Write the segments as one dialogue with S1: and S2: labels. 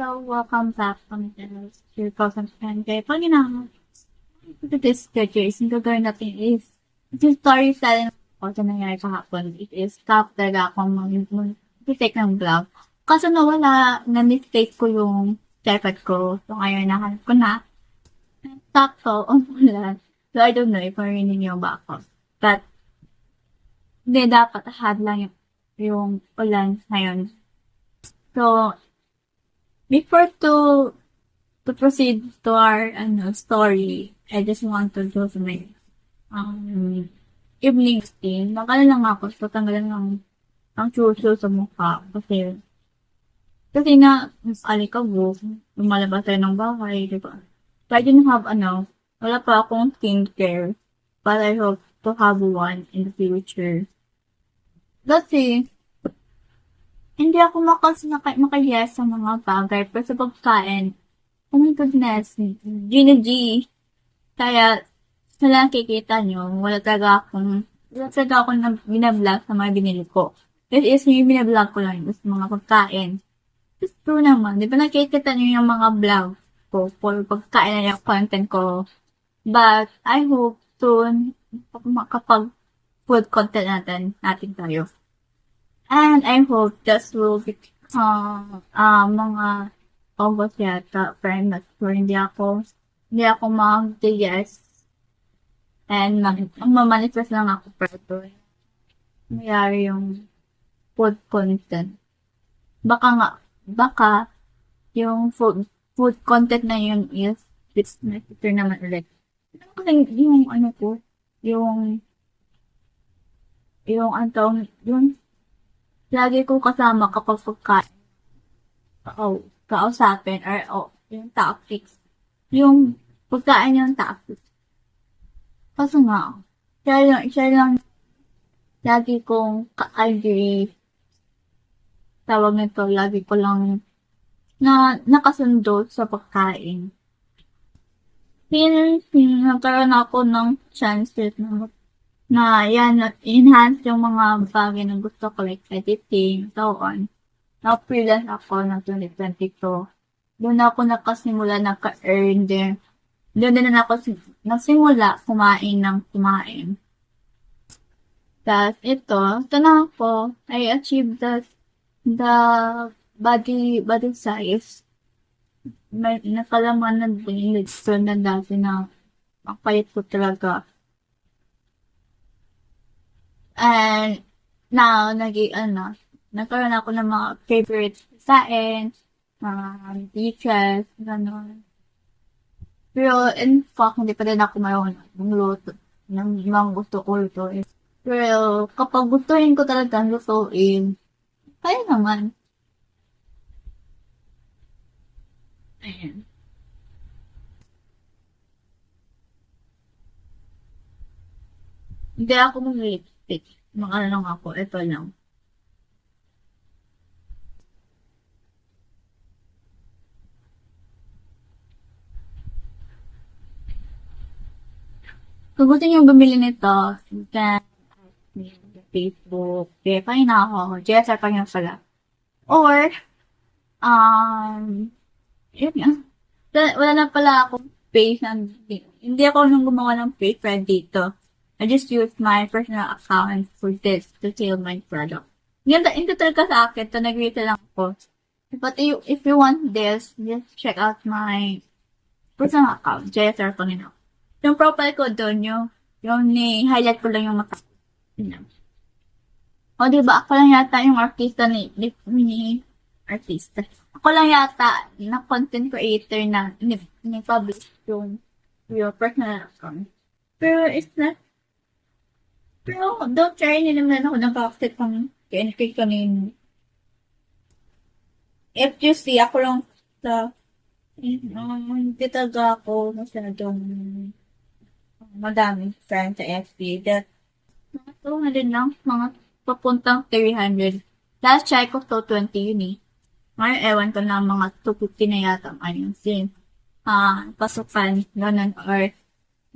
S1: So, welcome back from the Circles and Friend. Kaya pag this schedule is, yung gagawin natin is, yung storytelling ko sa nangyari kahapon, it is tough talaga akong mag-take ng vlog. Kaso nawala, na-mistake ko yung tripod ko. So, ngayon nahanap ko na. Sakto, umulan. So, I don't know if marinig niyo ba ako. But, hindi dapat hadlang yung ulan ngayon. So, before to proceed to our story, I just want to do my evening routine. Magkala lang ako, so tanggalan ang chucho sa mukha. Kasi na, alikabok, lumalabas tayo ng bahay, di ba? So I didn't have, wala pa akong skincare, but I hope to have one in the future. Kasi, hindi ako makayes sa mga bagay, pero sa pagkain, oh my goodness, Gina G. Kaya, sa lang kikita nyo, wala talaga akong binablog sa mga binili ko. This is yung binablog ko lang, sa mga pagkain. It's true naman, di ba nakikita nyo yung mga vlog ko for pagkain na yung content ko. But, I hope soon, kapag food content natin tayo. And I hope this will become mga August yata, pero I'm not sure. Hindi ako mag-yes. And mamanifest lang ako pero mayari yung food content. Baka yung food content na yun is business naman ulit. Kasi yung ko, yung yung lagi ko kasama kapag pagkain. Kausapin or yung topics. Yung pagkain yung topics. Kasi nga, siya lang lagi kong ka-agree. Tawag nito, lagi ko lang nakasundo sa pagkain. Since nagkaroon ako ng chances na enhance yung mga bagay na gusto ko, like editing, so on. Na-freelance ako ng 2022. Doon ako nakasimula naka-earn din. Doon din ako nagsimula kumain. Tapos ito na ako, I achieved the body size. May nakalaman na din dito na dati na ang payat ko talaga. And now, nagkaroon ako ng mga favorite science, mga teachers, gano'n. Pero, in fact, hindi pa rin ako marunong luto ng mga gusto ko lutuin. Pero, kapag gustuhin ko talaga lutuin, kaya naman. Ayan. Hindi ako mag-lipstick. Lang ako, ito lang. Kung gusto niyo bumili nito, you can ask me on the Facebook. Kaya pa na ako. JSR pa yun pala. Or, yun nga. Wala na pala akong page na, hindi ako nung gumawa ng page friend dito. I just use my personal account for this to sell my product. Hindi talaga sa akin. Ito, nag-retail lang ako. But if you want this, just check out my personal account. JSR pa rin ako. Yung profile ko doon, yung ni-highlight ko lang yung mata. O, diba? Ako lang yata yung artista artista. Ako lang yata na content creator na ni-publish yung personal account. Pero it's not, pero don't try naman ako nag-accept pang kay kanino. If you see, ako lang sa, hindi talaga ako masyadong madaming friends sa FB that mga 200 lang, mga papuntang 300. Last check ko 220 yun eh. Ngayon, ewan ko na mga 250 na yata ngayon since pasukan, ganun, or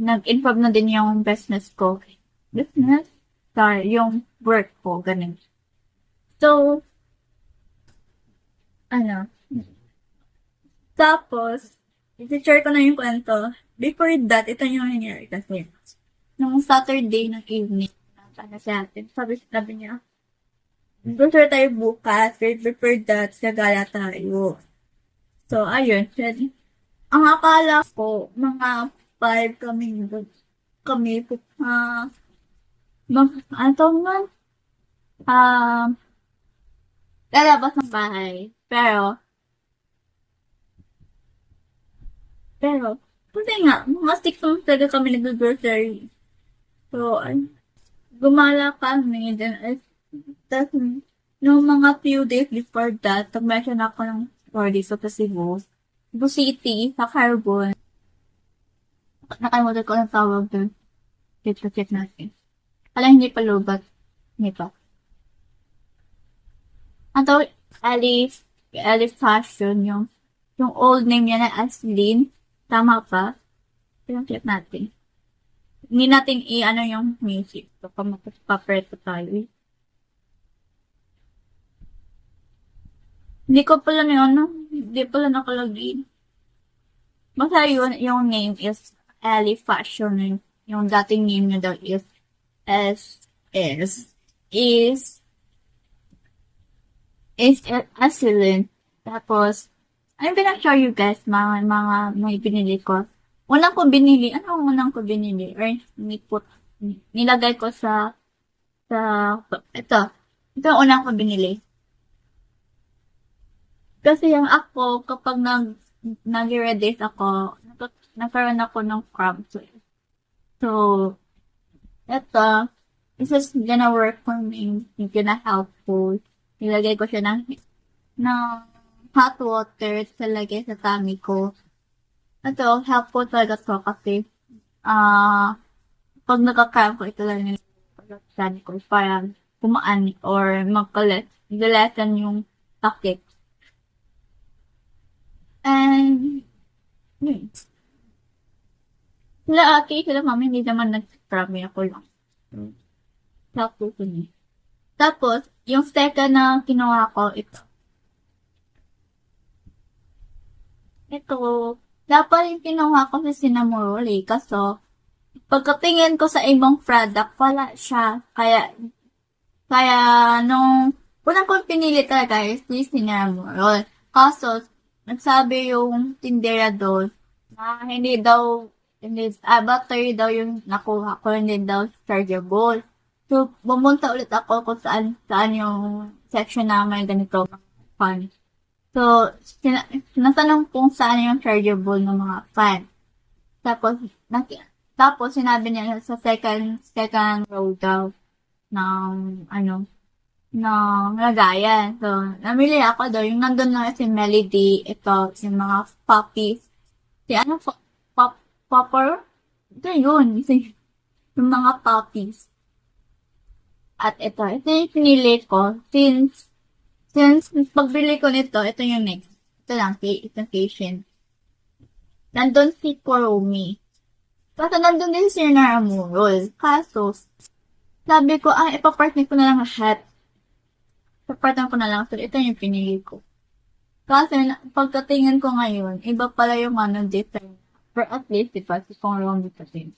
S1: nag-improve na din yung business ko. Business? Sorry, yung work ko, ganun. So, Tapos, i-share ko na yung kwento. Before that, ito yung nangyari kasi. Nung Saturday ng evening, sana si ate, sabi niya, gusto tayo bukas, before that, gagala tayo. So, ayun. Ang akala ko, mga 5 kami, ano tawag man? Lalabas ng bahay. Pero, kasi nga, mga 6 months talaga kami nag-grocery. So, gumala kami, then, tas, nung mga few days before that, nag-mention ako ng 4 days sa Cebu. Cebu City, sa Carbon. Nakalimutan ko ang tawag doon. Check natin. Hindi pa lubat. Hindi pa. Ang tawag, Alice Fashion, yung old name niya na Aslin. Tama pa? Check natin. Hindi natin i-ano yung music. So, papreto tayo eh. Hindi ko pala hindi pala nakalagay. Basta yun, yung name is Ali Fashion. Yung dating name niya daw is excellent. Tapos, ano pinag-show you guys, mga may binili ko. Unang ko binili, ano ang unang ko binili? Or nilagay ko ito. Ito ang unang ko binili. Kasi yung ako, kapag nag-redis ako, nagkaroon ako ng cramps. So, ito, this is gonna work for me. It's gonna helpful. Nilagay ko siya ng hot water talagay sa tummy ko. Ito, helpful talaga to kasi, pag nagka-cramp ko, ito lang yung pagkasan ko para kumaan or mag-lessen yung sakit. And, yun. Sila ate, sila mami, hindi naman nag-cramp, ako lang. Tapos, yun. Tapos, yung second na kinuha ko, ito. Dapat yung kinuha ko sa Sinamuruli. Kaso, pagkatingin ko sa ibang product, wala siya. Kaya nung unang kong pinili talaga is yung Sinamuruli. Kaso, nagsabi yung tindera doon na battery daw yung nakuha ko, hindi daw chargeable. So, bumunta ulit ako kung saan yung section na may ganito fan. So, sinatanong kung saan yung chargeable ng mga fan. Tapos, sinabi niya sa second row daw ng lagayan. So, namili ako daw. Yung nandun na si Melody, ito, yung mga puppies. Popper? Ito yun. Yung mga puppies. At ito yung pinili ko. Since pagbili ko nito, ito yung next. Ito lang, itong Cation. Nandun si Kurumi. Kaso nandun din si Naramurol. Kaso, sabi ko, ipapartner ko na lang lahat. Ipapartner ko na lang. So, ito yung pinili ko. Kasi, pagkatingin ko ngayon, iba pala yung different. For at least, diba, si Kurumi pa din.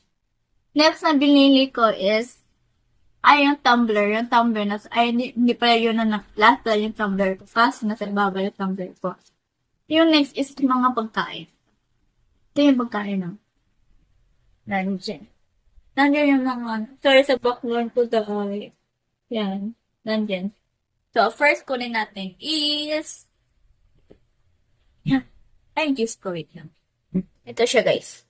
S1: Next na binili ko is, yung tumbler na, hindi pala yun na last pala yung tumbler ko. Kasi nasa ibaba yung tumbler ko. Yung next is mga pagkain. Ito yung pagkain na. Nandiyan yung mga, sorry sa background ko dahil. Yan. Nandiyan. So, first kunin natin is, juice ko, wait lang. Ito siya, guys.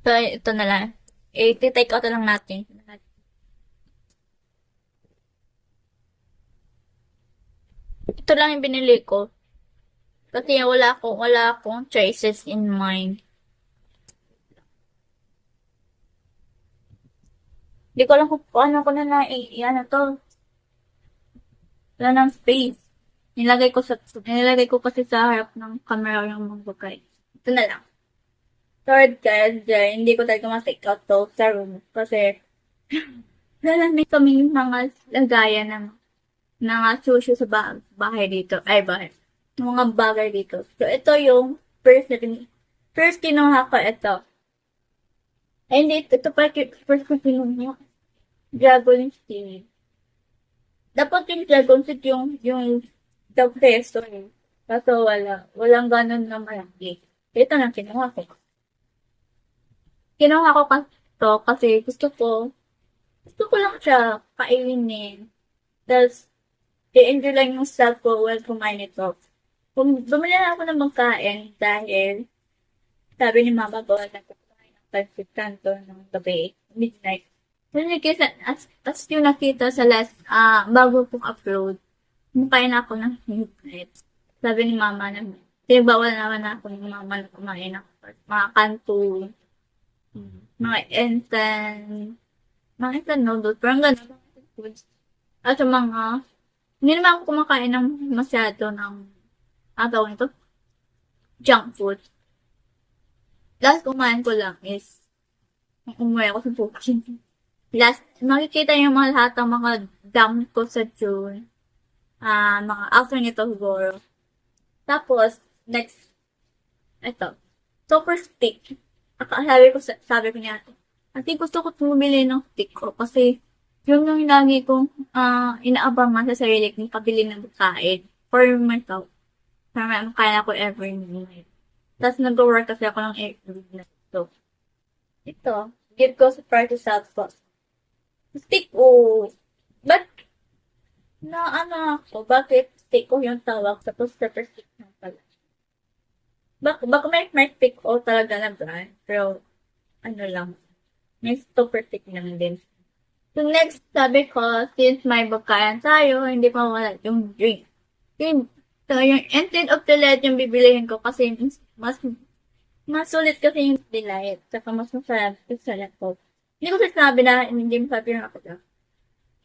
S1: So, ito na lang. I-take out na lang natin. Ito lang yung binili ko. Kasi wala akong choices in mind. Hindi ko alam kung paano ko na to. Wala ng space. Nilagay ko kasi sa harap ng camera yung mga bagay. Ito na lang. Third, guys, hindi ko talaga ma-take out to sa room. Kasi, lalamig kami yung mga lagayan na sushi sa bahay dito. Ay, bahay. Mga bagay dito. So, ito yung first kinuha ko ito. Ay, hindi. Ito pa first ko kinuha. Dragon Seed. Dapat yung Dragon Seed yung the best eh. Kaso wala. Walang ganun na malaki. Ito na kinuha ko. Kinuha ko kasi gusto ko lang siya kainin. Tapos, i-enjoy lang yung self ko while kumain ito. Bumili na ako ng magkain dahil sabi ni Mama bawal na kumain ng pancit canton ng gabi, midnight. As yung nakita sa bago kong upload, kumakain ako ng midnight. Sabi ni Mama na, bawal naman ako ng Mama na kumain ng mga kanto, mga instant noodles, parang gano'n, mga foods. At sa hindi naman ako kumakain ng masyado ng, tawag nito, junk food. Last kumain ko lang is, umuwi ako sa booking. Makikita yung mga lahat ng mga dump ko sa June. Mga after nito siguro. Tapos, next, ito, super stick. Sabi ko niya, ate, gusto ko bumili ng stick ko kasi yun yung lagi kong inaabangan sa sarili kong pabili ng kain for myself. Para kaya ko every night. Tapos nag-work kasi ako ng every night. So, ito, give ko sa party self ko. Stick ko. But, bakit stick ko yung tawag tapos pepper stick na pala. Baka may stick ko talaga na brand. Pero, may super stick lang din. So, next, sabi ko, since may bakayan tayo, hindi pa wala yung drink. So, yung instead of Delight yung bibilihin ko kasi mas sulit kasi yung Delight. Saka mas masarap yung sa Yakult. Hindi ko sinabi na hindi masarap yung Yakult.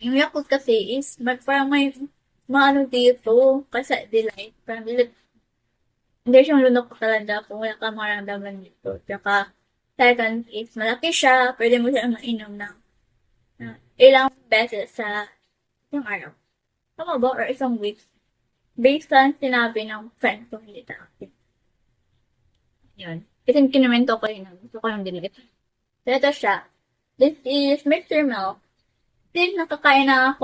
S1: Yung Yakult kasi is, parang may maano dito kasi Delight. Parang hindi siyang lunok talaga kung wala ka maramdaman dito. Tsaka, second is, malaki siya. Pwede mo siya mainom ng ilang beses sa isang araw. Tama ba? Or isang week. Based on sinabi ng friend ko, hindi talaga. Yun. Kasi kinumento ko yun. Gusto ko lang delete. So, ito siya. This is Mr. Milk. Since nakatry na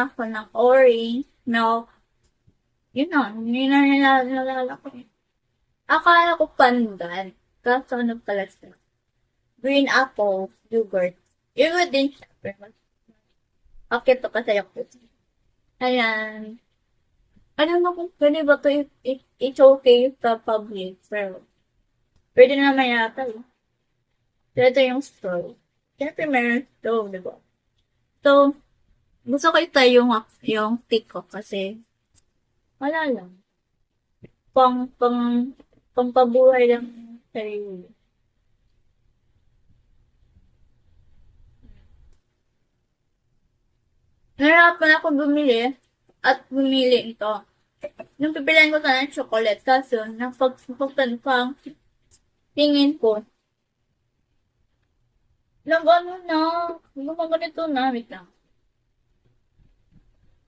S1: ako ng orange milk. Yun na nalala ko yun. Akala ko pandan. Kaso ano pala siya. Green apple, yogurt. Yogurt din siya. Okay to kasi ako. Ayan. Ano kung pwede ba ito it's okay sa public. Pero, pwede naman yata. So, ito yung straw. Siyempre meron straw, diba? So, gusto ko ito yung tick ko kasi wala lang. Pampabuhay lang sarili. Nahirapan ako bumili ito. Nung pipilan ko sana ng chocolate, kaso, pang tingin ko, ganito na, wait lang.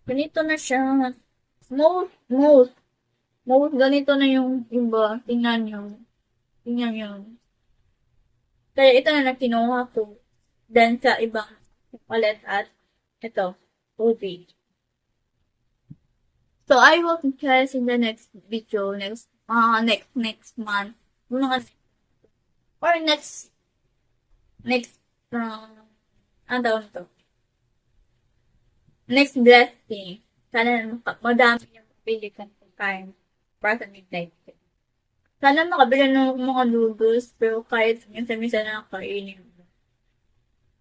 S1: Ganito na siya. Most, ganito na yung iba. Tingnan nyo. Kaya ito na kinuha ko. Then sa ibang chocolate at ito, Ubi. So, I will guys in the next video, next month, or next, next blessing. Sana madami yung pili kang pagkain para sa midnight. Sana makabili ng mga noodles, pero kahit minsan na kainin.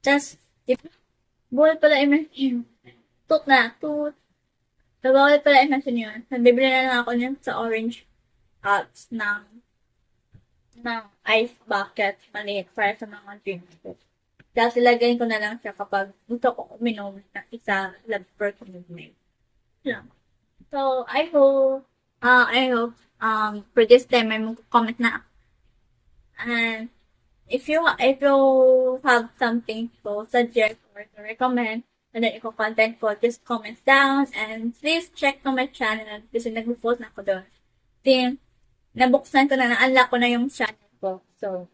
S1: Tapos, bawal pala i-mention. Tooth. So, bawal pala i-mention yun. Nabibili na lang ako niyan sa orange cups ng ice bucket maliit para sa mga drinks ko. Tapos, ilagay ko na lang siya kapag gusto ko uminom ng isa love per midnight. Yeah. So, I hope, for this time, may mag-comment na. And, if you have something to suggest or to recommend, and then content ko, just comment down and please check to my channel kasi nag-post na ako doon. Then, nabuksan ko na, na-unlock ko na yung channel ko. So,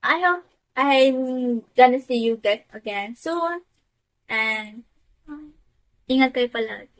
S1: I hope I'm gonna see you guys again soon. And, ingat kayo palagi.